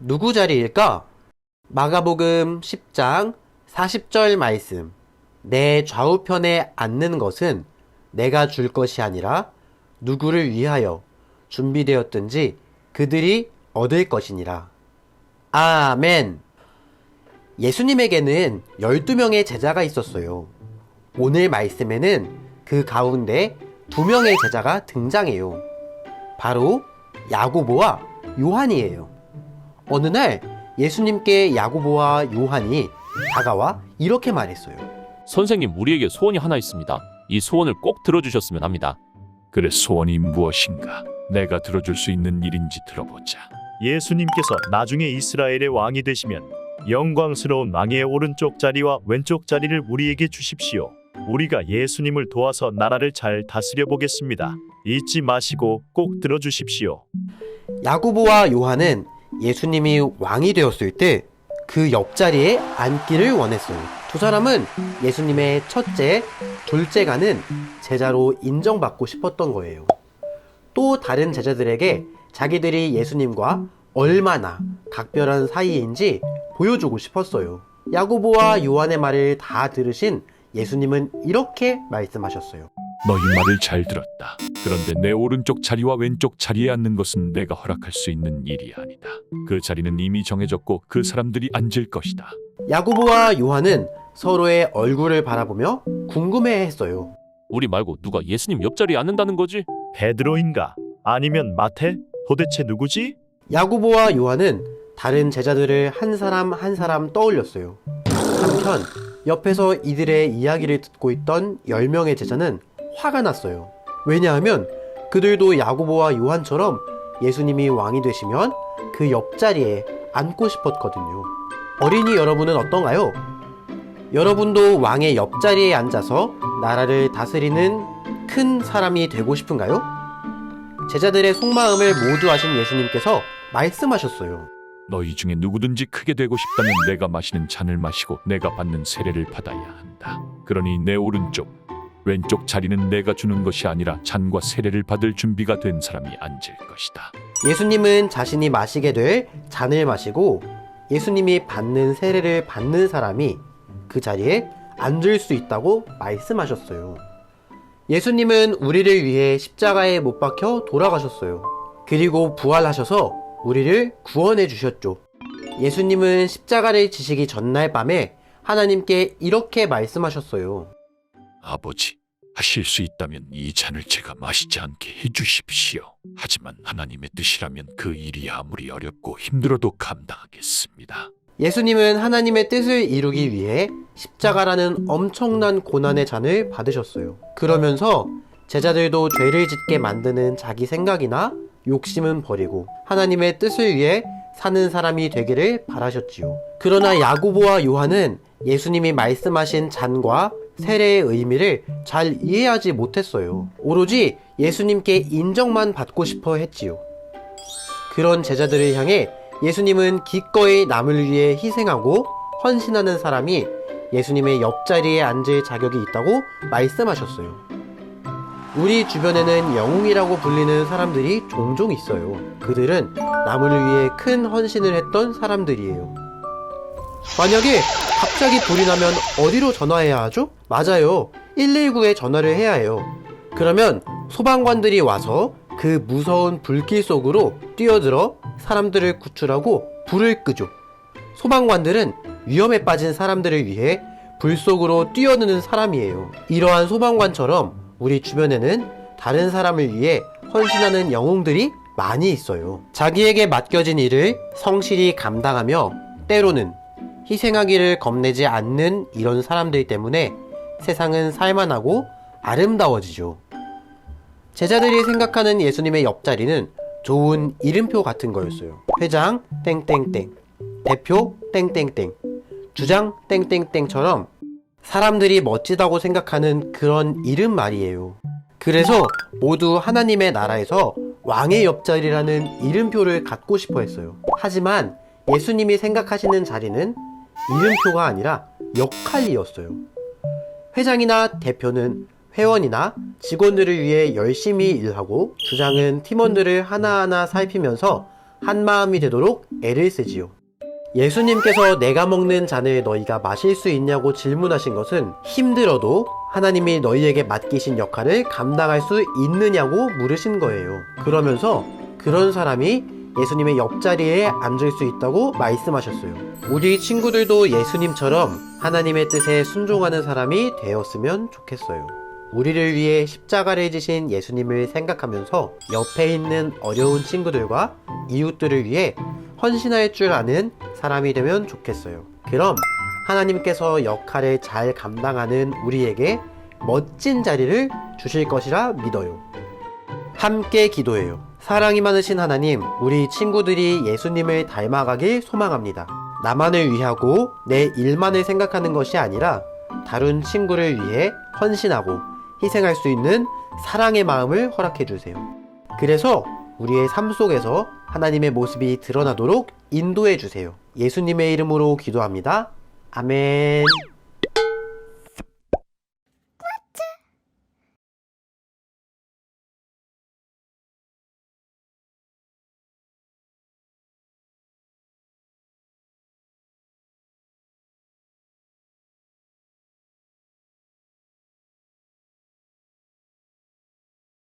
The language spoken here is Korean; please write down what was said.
누구 자리일까? 마가복음 10장 40절 말씀. 내 좌우편에 앉는 것은 내가 줄 것이 아니라 누구를 위하여 준비되었든지 그들이 얻을 것이니라. 아멘. 예수님에게는 12명의 제자가 있었어요. 오늘 말씀에는 그 가운데 2명의 제자가 등장해요. 바로 야고보와 요한이에요. 어느 날 예수님께 야고보와 요한이 다가와 이렇게 말했어요. 선생님, 우리에게 소원이 하나 있습니다. 이 소원을 꼭 들어주셨으면 합니다. 그래, 소원이 무엇인가? 내가 들어줄 수 있는 일인지 들어보자. 예수님께서 나중에 이스라엘의 왕이 되시면 영광스러운 왕의 오른쪽 자리와 왼쪽 자리를 우리에게 주십시오. 우리가 예수님을 도와서 나라를 잘 다스려 보겠습니다. 잊지 마시고 꼭 들어주십시오. 야고보와 요한은 예수님이 왕이 되었을 때 그 옆자리에 앉기를 원했어요. 두 사람은 예수님의 첫째, 둘째가는 제자로 인정받고 싶었던 거예요. 또 다른 제자들에게 자기들이 예수님과 얼마나 각별한 사이인지 보여주고 싶었어요. 야고보와 요한의 말을 다 들으신 예수님은 이렇게 말씀하셨어요. 너희 말을 잘 들었다. 그런데 내 오른쪽 자리와 왼쪽 자리에 앉는 것은 내가 허락할 수 있는 일이 아니다. 그 자리는 이미 정해졌고 그 사람들이 앉을 것이다. 야고보와 요한은 서로의 얼굴을 바라보며 궁금해했어요. 우리 말고 누가 예수님 옆자리에 앉는다는 거지? 베드로인가? 아니면 마태? 도대체 누구지? 야고보와 요한은 다른 제자들을 한 사람 한 사람 떠올렸어요. 한편 옆에서 이들의 이야기를 듣고 있던 10명의 제자는 화가 났어요. 왜냐하면 그들도 야고보와 요한처럼 예수님이 왕이 되시면 그 옆자리에 앉고 싶었거든요. 어린이 여러분은 어떤가요? 여러분도 왕의 옆자리에 앉아서 나라를 다스리는 큰 사람이 되고 싶은가요? 제자들의 속마음을 모두 아신 예수님께서 말씀하셨어요. 너희 중에 누구든지 크게 되고 싶다면 내가 마시는 잔을 마시고 내가 받는 세례를 받아야 한다. 그러니 내 오른쪽, 왼쪽 자리는 내가 주는 것이 아니라 잔과 세례를 받을 준비가 된 사람이 앉을 것이다. 예수님은 자신이 마시게 될 잔을 마시고 예수님이 받는 세례를 받는 사람이 그 자리에 앉을 수 있다고 말씀하셨어요. 예수님은 우리를 위해 십자가에 못 박혀 돌아가셨어요. 그리고 부활하셔서 우리를 구원해 주셨죠. 예수님은 십자가를 지시기 전날 밤에 하나님께 이렇게 말씀하셨어요. 아버지, 하실 수 있다면 이 잔을 제가 마시지 않게 해주십시오. 하지만 하나님의 뜻이라면 그 일이 아무리 어렵고 힘들어도 감당하겠습니다. 예수님은 하나님의 뜻을 이루기 위해 십자가라는 엄청난 고난의 잔을 받으셨어요. 그러면서 제자들도 죄를 짓게 만드는 자기 생각이나 욕심은 버리고 하나님의 뜻을 위해 사는 사람이 되기를 바라셨지요. 그러나 야고보와 요한은 예수님이 말씀하신 잔과 세례의 의미를 잘 이해하지 못했어요. 오로지 예수님께 인정만 받고 싶어 했지요. 그런 제자들을 향해 예수님은 기꺼이 남을 위해 희생하고 헌신하는 사람이 예수님의 옆자리에 앉을 자격이 있다고 말씀하셨어요. 우리 주변에는 영웅이라고 불리는 사람들이 종종 있어요. 그들은 남을 위해 큰 헌신을 했던 사람들이에요. 만약에 갑자기 불이 나면 어디로 전화해야 하죠? 맞아요. 119에 전화를 해야 해요. 그러면 소방관들이 와서 그 무서운 불길 속으로 뛰어들어 사람들을 구출하고 불을 끄죠. 소방관들은 위험에 빠진 사람들을 위해 불 속으로 뛰어드는 사람이에요. 이러한 소방관처럼 우리 주변에는 다른 사람을 위해 헌신하는 영웅들이 많이 있어요. 자기에게 맡겨진 일을 성실히 감당하며 때로는 희생하기를 겁내지 않는 이런 사람들 때문에 세상은 살만하고 아름다워지죠. 제자들이 생각하는 예수님의 옆자리는 좋은 이름표 같은 거였어요. 회장 땡땡땡, 대표 땡땡땡, 주장 땡땡땡처럼 사람들이 멋지다고 생각하는 그런 이름 말이에요. 그래서 모두 하나님의 나라에서 왕의 옆자리라는 이름표를 갖고 싶어 했어요. 하지만 예수님이 생각하시는 자리는 이름표가 아니라 역할이었어요. 회장이나 대표는 회원이나 직원들을 위해 열심히 일하고 주장은 팀원들을 하나하나 살피면서 한 마음이 되도록 애를 쓰지요. 예수님께서 내가 먹는 잔을 너희가 마실 수 있냐고 질문하신 것은 힘들어도 하나님이 너희에게 맡기신 역할을 감당할 수 있느냐고 물으신 거예요. 그러면서 그런 사람이 예수님의 옆자리에 앉을 수 있다고 말씀하셨어요. 우리 친구들도 예수님처럼 하나님의 뜻에 순종하는 사람이 되었으면 좋겠어요. 우리를 위해 십자가를 지신 예수님을 생각하면서 옆에 있는 어려운 친구들과 이웃들을 위해 헌신할 줄 아는 사람이 되면 좋겠어요. 그럼 하나님께서 역할을 잘 감당하는 우리에게 멋진 자리를 주실 것이라 믿어요. 함께 기도해요. 사랑이 많으신 하나님, 우리 친구들이 예수님을 닮아가길 소망합니다. 나만을 위하고 내 일만을 생각하는 것이 아니라 다른 친구를 위해 헌신하고 희생할 수 있는 사랑의 마음을 허락해 주세요. 그래서 우리의 삶 속에서 하나님의 모습이 드러나도록 인도해 주세요. 예수님의 이름으로 기도합니다. 아멘.